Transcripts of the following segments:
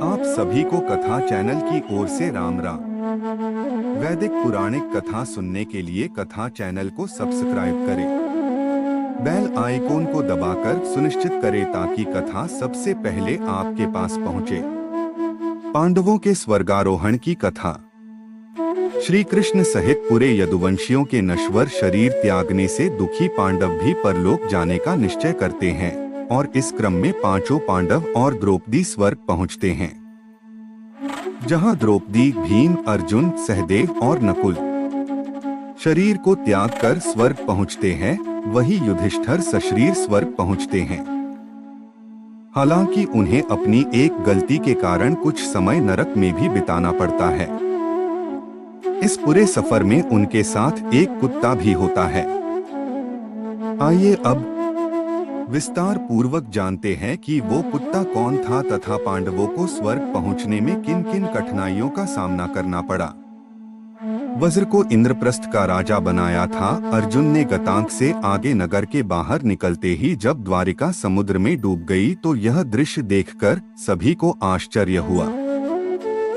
आप सभी को कथा चैनल की ओर से राम राम। वैदिक पुराणिक कथा सुनने के लिए कथा चैनल को सब्सक्राइब करें। बेल आइकॉन को दबाकर सुनिश्चित करें ताकि कथा सबसे पहले आपके पास पहुंचे। पांडवों के स्वर्गारोहण की कथा। श्री कृष्ण सहित पूरे यदुवंशियों के नश्वर शरीर त्यागने से दुखी पांडव भी परलोक जाने का निश्चय करते हैं और इस क्रम में पांचों पांडव और द्रौपदी स्वर्ग पहुंचते हैं। जहां द्रौपदी, भीम, अर्जुन, सहदेव और नकुल शरीर को त्याग कर स्वर्ग पहुंचते हैं, वही युधिष्ठिर सशरीर स्वर्ग पहुंचते हैं। हालांकि उन्हें अपनी एक गलती के कारण कुछ समय नरक में भी बिताना पड़ता है। इस पूरे सफर में उनके साथ एक कुत्ता भी होता है। आइए अब विस्तार पूर्वक जानते हैं कि वो कुत्ता कौन था तथा पांडवों को स्वर्ग पहुंचने में किन किन कठिनाइयों का सामना करना पड़ा। वज्र को इंद्रप्रस्थ का राजा बनाया था। अर्जुन ने गतांक से आगे नगर के बाहर निकलते ही जब द्वारिका समुद्र में डूब गई तो यह दृश्य देखकर सभी को आश्चर्य हुआ।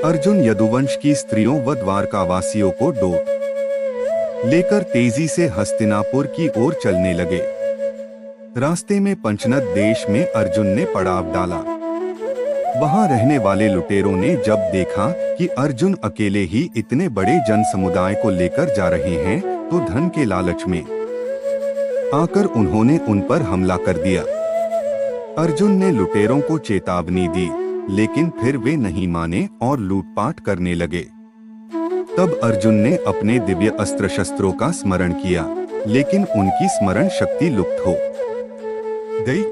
अर्जुन यदुवंश की स्त्रियों व द्वारकावासियों को डोर लेकर तेजी से हस्तिनापुर की ओर चलने लगे। रास्ते में पंचनद देश में अर्जुन ने पड़ाव डाला। वहां रहने वाले लुटेरों ने जब देखा कि अर्जुन अकेले ही इतने बड़े जन समुदाय को लेकर जा रहे हैं तो धन के लालच में आकर उन्होंने उन पर हमला कर दिया। अर्जुन ने लुटेरों को चेतावनी दी, लेकिन फिर वे नहीं माने और लूटपाट करने लगे। तब अर्जुन ने अपने दिव्य अस्त्र शस्त्रों का स्मरण किया, लेकिन उनकी स्मरण शक्ति लुप्त हो गई।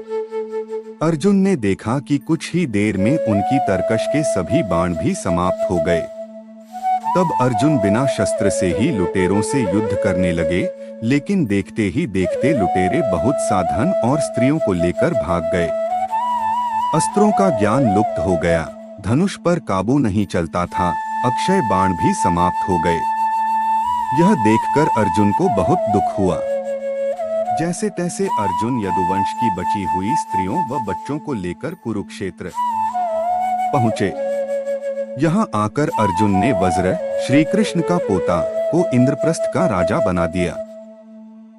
अर्जुन ने देखा कि कुछ ही देर में उनकी तरकश के सभी बाण भी समाप्त हो गए। तब अर्जुन बिना शस्त्र से ही लुटेरों से युद्ध करने लगे, लेकिन देखते ही देखते लुटेरे बहुत सा धन और स्त्रियों को लेकर भाग गए। अस्त्रों का ज्ञान लुप्त हो गया, धनुष पर काबू नहीं चलता था, अक्षय बाण भी समाप्त हो गए। यह देखकर अर्जुन को बहुत दुख हुआ। जैसे तैसे अर्जुन यदुवंश की बची हुई स्त्रियों व बच्चों को लेकर कुरुक्षेत्र पहुँचे। यहाँ आकर अर्जुन ने वज्र, श्री कृष्ण का पोता, को इंद्रप्रस्थ का राजा बना दिया।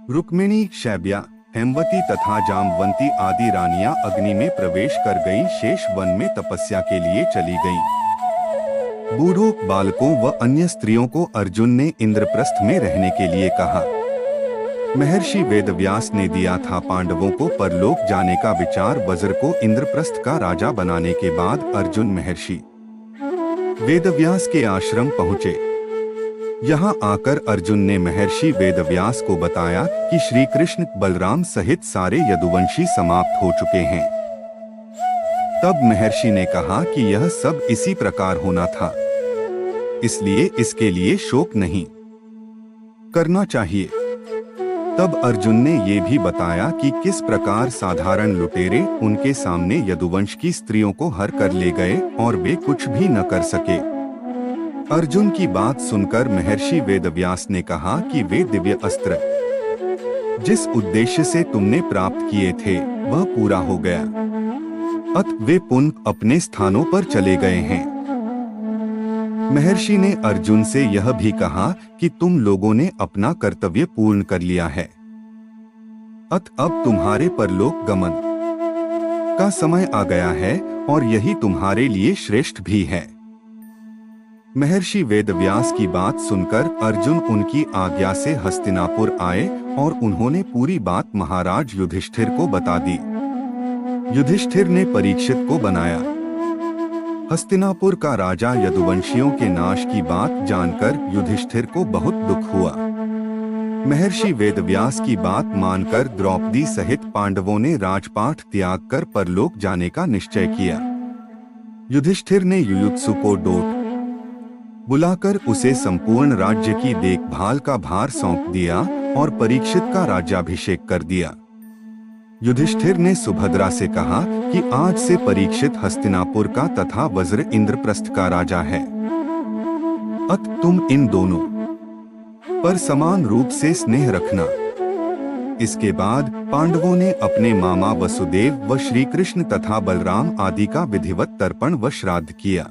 रुक्मिणी, शैब्या, हेमवती तथा जामवंती आदि रानियां अग्नि में प्रवेश कर गईं, शेष वन में तपस्या के लिए चली गईं। बूढ़ों, बालकों व अन्य स्त्रियों को अर्जुन ने इंद्रप्रस्थ में रहने के लिए कहा। महर्षि वेदव्यास ने दिया था पांडवों को परलोक जाने का विचार। वज्र को इंद्रप्रस्थ का राजा बनाने के बाद अर्जुन महर्षि वेदव्यास के आश्रम पहुँचे। यहाँ आकर अर्जुन ने महर्षि वेदव्यास को बताया कि श्री कृष्ण बलराम सहित सारे यदुवंशी समाप्त हो चुके हैं। तब महर्षि ने कहा कि यह सब इसी प्रकार होना था, इसलिए इसके लिए शोक नहीं करना चाहिए। तब अर्जुन ने ये भी बताया कि किस प्रकार साधारण लुटेरे उनके सामने यदुवंश की स्त्रियों को हर कर ले गए और वे कुछ भी न कर सके। अर्जुन की बात सुनकर महर्षि वेदव्यास ने कहा कि वे दिव्य अस्त्र जिस उद्देश्य से तुमने प्राप्त किए थे वह पूरा हो गया, अत वे पुनः अपने स्थानों पर चले गए हैं। महर्षि ने अर्जुन से यह भी कहा कि तुम लोगों ने अपना कर्तव्य पूर्ण कर लिया है, अत अब तुम्हारे परलोक गमन का समय आ गया है और यही तुम्हारे लिए श्रेष्ठ भी है। महर्षि वेदव्यास की बात सुनकर अर्जुन उनकी आज्ञा से हस्तिनापुर आए और उन्होंने पूरी बात महाराज युधिष्ठिर को बता दी। युधिष्ठिर ने परीक्षित को बनाया। हस्तिनापुर का राजा यदुवंशियों के नाश की बात जानकर युधिष्ठिर को बहुत दुख हुआ। महर्षि वेदव्यास की बात मानकर द्रौपदी सहित पांडवों ने राजपाट त्याग कर परलोक जाने का निश्चय किया। युधिष्ठिर ने युयुत्सु को डोट बुलाकर उसे संपूर्ण राज्य की देखभाल का भार सौंप दिया और परीक्षित का राज्याभिषेक कर दिया। युधिष्ठिर ने सुभद्रा से कहा कि आज से परीक्षित हस्तिनापुर का तथा वज्र इंद्रप्रस्थ का राजा है, अत तुम इन दोनों पर समान रूप से स्नेह रखना। इसके बाद पांडवों ने अपने मामा वसुदेव व श्री कृष्ण तथा बलराम आदि का विधिवत तर्पण व श्राद्ध किया।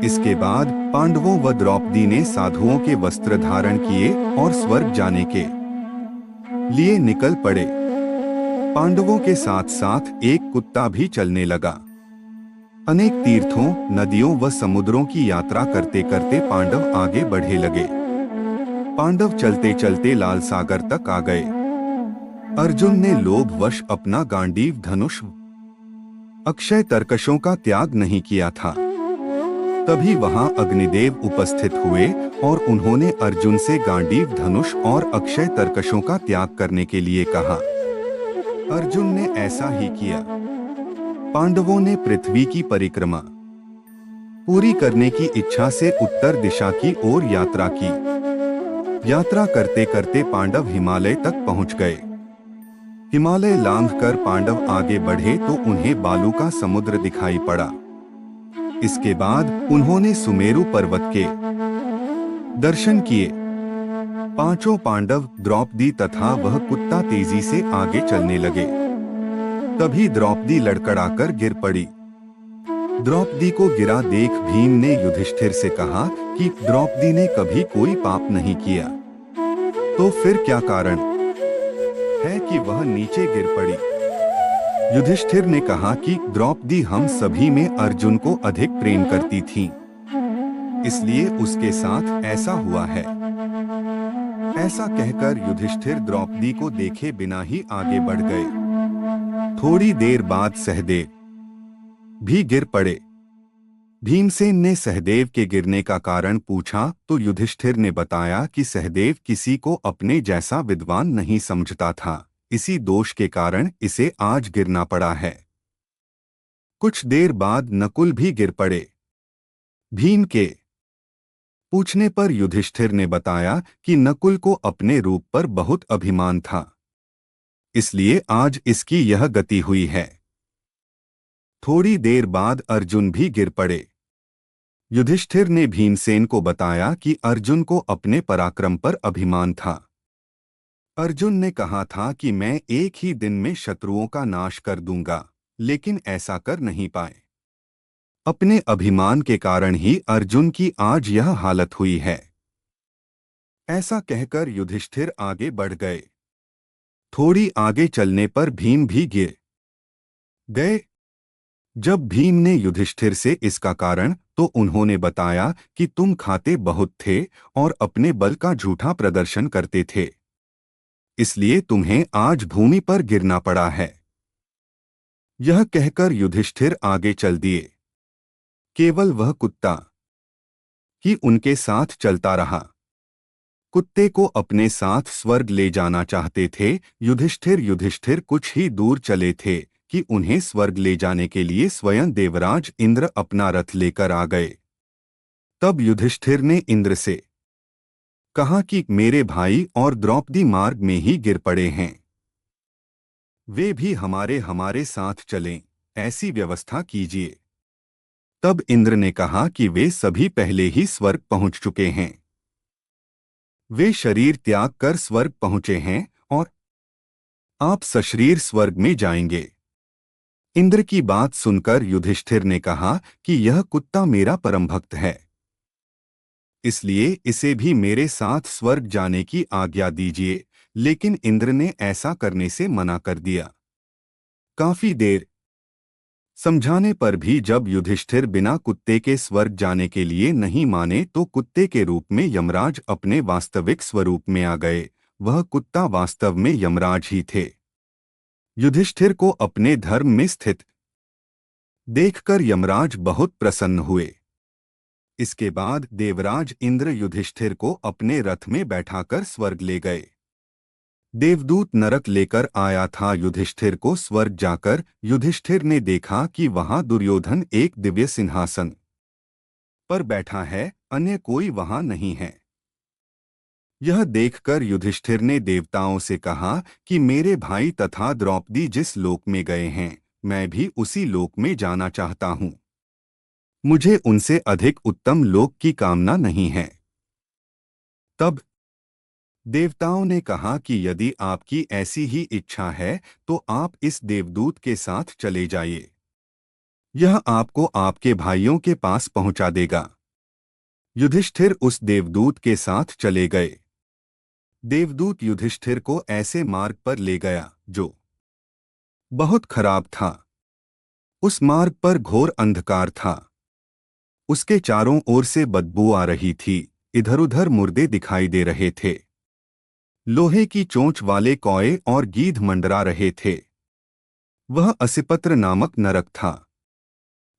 इसके बाद पांडवों व द्रौपदी ने साधुओं के वस्त्र धारण किए और स्वर्ग जाने के लिए निकल पड़े। पांडवों के साथ साथ एक कुत्ता भी चलने लगा। अनेक तीर्थों, नदियों व समुद्रों की यात्रा करते करते पांडव आगे बढ़े लगे। पांडव चलते चलते लाल सागर तक आ गए। अर्जुन ने लोभवश अपना गांडीव धनुष अक्षय तरकशों का त्याग नहीं किया था। तभी वहां अग्निदेव उपस्थित हुए और उन्होंने अर्जुन से गांडीव धनुष और अक्षय तरकशों का त्याग करने के लिए कहा। अर्जुन ने ऐसा ही किया। पांडवों ने पृथ्वी की परिक्रमा पूरी करने की इच्छा से उत्तर दिशा की ओर यात्रा की। यात्रा करते करते पांडव हिमालय तक पहुंच गए। हिमालय लांघकर पांडव आगे बढ़े तो उन्हें बालू का समुद्र दिखाई पड़ा। इसके बाद उन्होंने सुमेरु पर्वत के दर्शन किए। पांचों पांडव, द्रौपदी तथा वह कुत्ता तेजी से आगे चलने लगे। तभी द्रौपदी लड़खड़ाकर गिर पड़ी। द्रौपदी को गिरा देख भीम ने युधिष्ठिर से कहा कि द्रौपदी ने कभी कोई पाप नहीं किया, तो फिर क्या कारण है कि वह नीचे गिर पड़ी। युधिष्ठिर ने कहा कि द्रौपदी हम सभी में अर्जुन को अधिक प्रेम करती थी, इसलिए उसके साथ ऐसा हुआ है। ऐसा कहकर युधिष्ठिर द्रौपदी को देखे बिना ही आगे बढ़ गए। थोड़ी देर बाद सहदेव भी गिर पड़े। भीमसेन ने सहदेव के गिरने का कारण पूछा तो युधिष्ठिर ने बताया कि सहदेव किसी को अपने जैसा विद्वान नहीं समझता था, इसी दोष के कारण इसे आज गिरना पड़ा है। कुछ देर बाद नकुल भी गिर पड़े। भीम के पूछने पर युधिष्ठिर ने बताया कि नकुल को अपने रूप पर बहुत अभिमान था, इसलिए आज इसकी यह गति हुई है। थोड़ी देर बाद अर्जुन भी गिर पड़े। युधिष्ठिर ने भीमसेन को बताया कि अर्जुन को अपने पराक्रम पर अभिमान था। अर्जुन ने कहा था कि मैं एक ही दिन में शत्रुओं का नाश कर दूंगा, लेकिन ऐसा कर नहीं पाए। अपने अभिमान के कारण ही अर्जुन की आज यह हालत हुई है। ऐसा कहकर युधिष्ठिर आगे बढ़ गए। थोड़ी आगे चलने पर भीम भी गिर गए। जब भीम ने युधिष्ठिर से इसका कारण तो उन्होंने बताया कि तुम खाते बहुत थे और अपने बल का झूठा प्रदर्शन करते थे, इसलिए तुम्हें आज भूमि पर गिरना पड़ा है। यह कहकर युधिष्ठिर आगे चल दिए। केवल वह कुत्ता ही उनके साथ चलता रहा। कुत्ते को अपने साथ स्वर्ग ले जाना चाहते थे युधिष्ठिर कुछ ही दूर चले थे कि उन्हें स्वर्ग ले जाने के लिए स्वयं देवराज इंद्र अपना रथ लेकर आ गए। तब युधिष्ठिर ने इंद्र से कहा कि मेरे भाई और द्रौपदी मार्ग में ही गिर पड़े हैं, वे भी हमारे साथ चलें, ऐसी व्यवस्था कीजिए। तब इंद्र ने कहा कि वे सभी पहले ही स्वर्ग पहुंच चुके हैं। वे शरीर त्याग कर स्वर्ग पहुंचे हैं और आप सशरीर स्वर्ग में जाएंगे। इंद्र की बात सुनकर युधिष्ठिर ने कहा कि यह कुत्ता मेरा परम भक्त है, इसलिए इसे भी मेरे साथ स्वर्ग जाने की आज्ञा दीजिए, लेकिन इंद्र ने ऐसा करने से मना कर दिया। काफी देर समझाने पर भी जब युधिष्ठिर बिना कुत्ते के स्वर्ग जाने के लिए नहीं माने तो कुत्ते के रूप में यमराज अपने वास्तविक स्वरूप में आ गए। वह कुत्ता वास्तव में यमराज ही थे। युधिष्ठिर को अपने धर्म में स्थित देखकर यमराज बहुत प्रसन्न हुए। इसके बाद देवराज इंद्र युधिष्ठिर को अपने रथ में बैठाकर स्वर्ग ले गए। देवदूत नरक लेकर आया था युधिष्ठिर को स्वर्ग जाकर युधिष्ठिर ने देखा कि वहां दुर्योधन एक दिव्य सिंहासन पर बैठा है, अन्य कोई वहां नहीं है। यह देखकर युधिष्ठिर ने देवताओं से कहा कि मेरे भाई तथा द्रौपदी जिस लोक में गए हैं, मैं भी उसी लोक में जाना चाहता हूं। मुझे उनसे अधिक उत्तम लोक की कामना नहीं है। तब देवताओं ने कहा कि यदि आपकी ऐसी ही इच्छा है तो आप इस देवदूत के साथ चले जाइए। यह आपको आपके भाइयों के पास पहुंचा देगा। युधिष्ठिर उस देवदूत के साथ चले गए। देवदूत युधिष्ठिर को ऐसे मार्ग पर ले गया जो बहुत खराब था। उस मार्ग पर घोर अंधकार था। उसके चारों ओर से बदबू आ रही थी। इधर-उधर मुर्दे दिखाई दे रहे थे। लोहे की चोंच वाले कौए और गीध मंडरा रहे थे। वह असिपत्र नामक नरक था।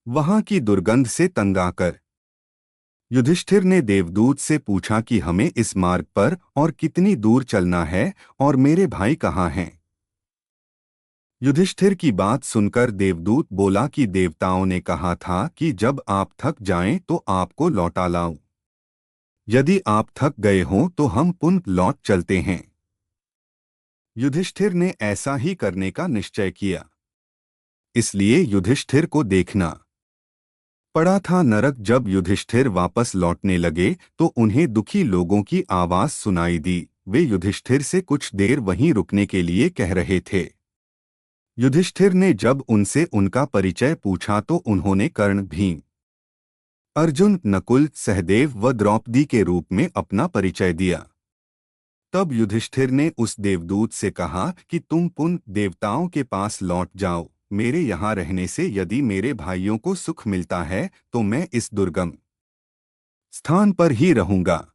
वहां की दुर्गंध से तंग आकर युधिष्ठिर ने देवदूत से पूछा कि हमें इस मार्ग पर और कितनी दूर चलना है और मेरे भाई कहाँ हैं। युधिष्ठिर की बात सुनकर देवदूत बोला कि देवताओं ने कहा था कि जब आप थक जाएं तो आपको लौटा लाऊं। यदि आप थक गए हों तो हम पुनः लौट चलते हैं। युधिष्ठिर ने ऐसा ही करने का निश्चय किया। इसलिए युधिष्ठिर को देखना पड़ा था। नरक जब युधिष्ठिर वापस लौटने लगे तो उन्हें दुखी लोगों की आवाज सुनाई दी। वे युधिष्ठिर से कुछ देर वहीं रुकने के लिए कह रहे थे। युधिष्ठिर ने जब उनसे उनका परिचय पूछा तो उन्होंने कर्ण, भीम, अर्जुन, नकुल, सहदेव व द्रौपदी के रूप में अपना परिचय दिया। तब युधिष्ठिर ने उस देवदूत से कहा कि तुम पुनः देवताओं के पास लौट जाओ। मेरे यहाँ रहने से यदि मेरे भाइयों को सुख मिलता है तो मैं इस दुर्गम स्थान पर ही रहूंगा।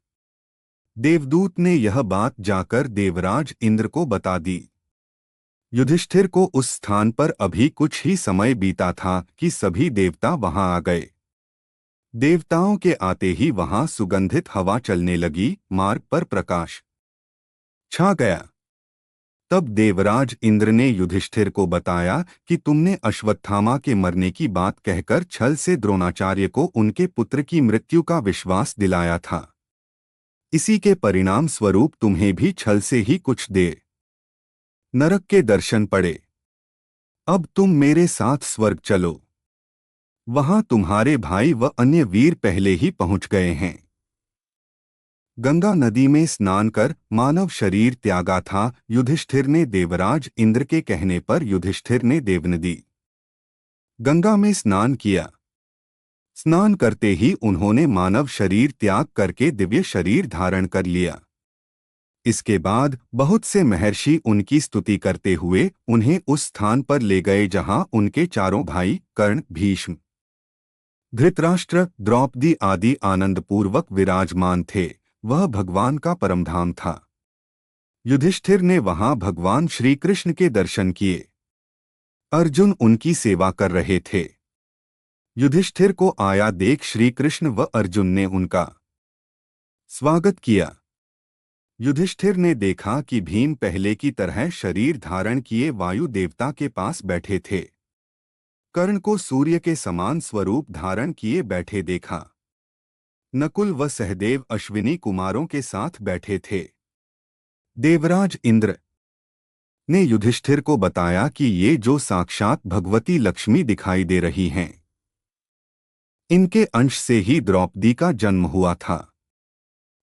देवदूत ने यह बात जाकर देवराज इंद्र को बता दी। युधिष्ठिर को उस स्थान पर अभी कुछ ही समय बीता था कि सभी देवता वहां आ गए। देवताओं के आते ही वहां सुगंधित हवा चलने लगी। मार्ग पर प्रकाश छा गया। तब देवराज इंद्र ने युधिष्ठिर को बताया कि तुमने अश्वत्थामा के मरने की बात कहकर छल से द्रोणाचार्य को उनके पुत्र की मृत्यु का विश्वास दिलाया था। इसी के परिणाम स्वरूप तुम्हें भी छल से ही कुछ देर नरक के दर्शन पड़े। अब तुम मेरे साथ स्वर्ग चलो। वहां तुम्हारे भाई व अन्य वीर पहले ही पहुंच गए हैं। गंगा नदी में स्नान कर मानव शरीर त्यागा था। युधिष्ठिर ने देवराज इंद्र के कहने पर युधिष्ठिर ने देवनदी गंगा में स्नान किया। स्नान करते ही उन्होंने मानव शरीर त्याग करके दिव्य शरीर धारण कर लिया। इसके बाद बहुत से महर्षि उनकी स्तुति करते हुए उन्हें उस स्थान पर ले गए जहां उनके चारों भाई कर्ण, भीष्म, धृतराष्ट्र, द्रौपदी आदि आनंदपूर्वक विराजमान थे। वह भगवान का परमधाम था। युधिष्ठिर ने वहां भगवान श्री कृष्ण के दर्शन किए। अर्जुन उनकी सेवा कर रहे थे। युधिष्ठिर को आया देख श्री कृष्ण व अर्जुन ने उनका स्वागत किया। युधिष्ठिर ने देखा कि भीम पहले की तरह शरीर धारण किए वायु देवता के पास बैठे थे। कर्ण को सूर्य के समान स्वरूप धारण किए बैठे देखा। नकुल व सहदेव अश्विनी कुमारों के साथ बैठे थे। देवराज इंद्र ने युधिष्ठिर को बताया कि ये जो साक्षात भगवती लक्ष्मी दिखाई दे रही हैं, इनके अंश से ही द्रौपदी का जन्म हुआ था।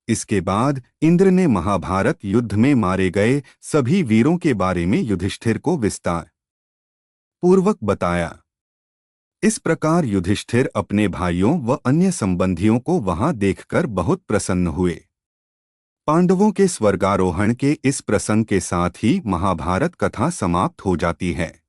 इसके बाद इंद्र ने महाभारत युद्ध में मारे गए सभी वीरों के बारे में युधिष्ठिर को विस्तार पूर्वक बताया। इस प्रकार युधिष्ठिर अपने भाइयों व अन्य संबंधियों को वहां देखकर बहुत प्रसन्न हुए। पांडवों के स्वर्गारोहण के इस प्रसंग के साथ ही महाभारत कथा समाप्त हो जाती है।